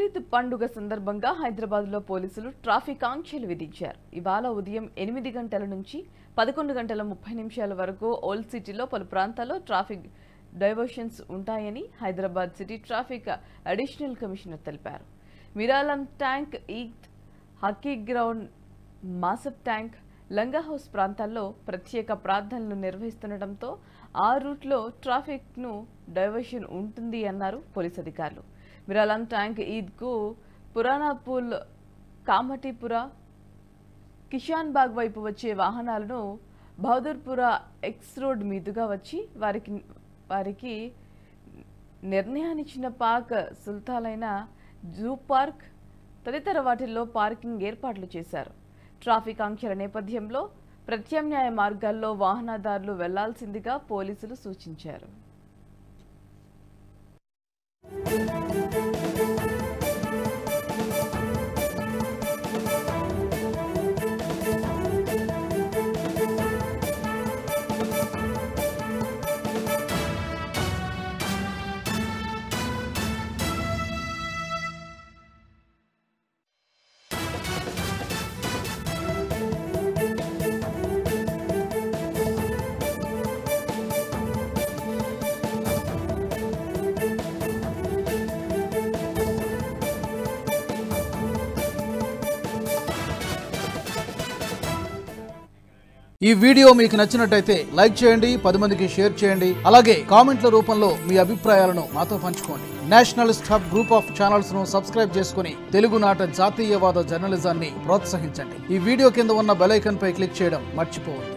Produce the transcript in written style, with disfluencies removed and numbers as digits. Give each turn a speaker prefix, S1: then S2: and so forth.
S1: బక్రీద్ పండుగ సందర్భంగా హైదరాబాద్లో పోలీసులు ట్రాఫిక్ ఆంక్షలు విధించారు. ఇవాళ ఉదయం 8 గంటల నుంచి 11:30 వరకు ఓల్డ్ సిటీలో పలు ప్రాంతాల్లో ట్రాఫిక్ డైవర్షన్స్ ఉంటాయని Hyderabad city traffic additional commissioner తెలిపారు. మిరాలం ట్యాంక్, ఈద్ హకీ ground, Masab tank, Langar house ప్రాంతాల్లో ప్రత్యేక ప్రార్థనలు నిర్వహిస్తుండటంతో ఆ రూట్లో ట్రాఫిక్ను డైవర్షన్ ఉంటుంది అన్నారు పోలీసు అధికారులు. మిరాలం ట్యాంక్, ఈద్కు పురాణాపూల్, కామటిపుర, కిషాన్ బాగ్ వైపు వచ్చే వాహనాలను బహదూర్పురా ఎక్స్ రోడ్ మీదుగా వచ్చి వారికి నిర్ణయాన్నిచ్చిన పాక్ సుల్తాలైన జూ పార్క్ తదితర వాటిల్లో పార్కింగ్ ఏర్పాట్లు చేశారు. ట్రాఫిక్ ఆంక్షల నేపథ్యంలో ప్రత్యామ్నాయ మార్గాల్లో వాహనదారులు వెళ్లాల్సిందిగా పోలీసులు సూచించారు.
S2: ఈ వీడియో మీకు నచ్చినట్టయితే లైక్ చేయండి, 10 మందికి షేర్ చేయండి. అలాగే కామెంట్ల రూపంలో మీ అభిప్రాయాలను మాతో పంచుకోండి. Nationalist hub group of channels ను సబ్స్క్రైబ్ చేసుకుని తెలుగునాట జాతీయవాద జర్నలిజాన్ని ప్రోత్సహించండి. ఈ వీడియో కింద ఉన్న బెల్ ఐకాన్ పై క్లిక్ చేయడం మర్చిపోవద్దు.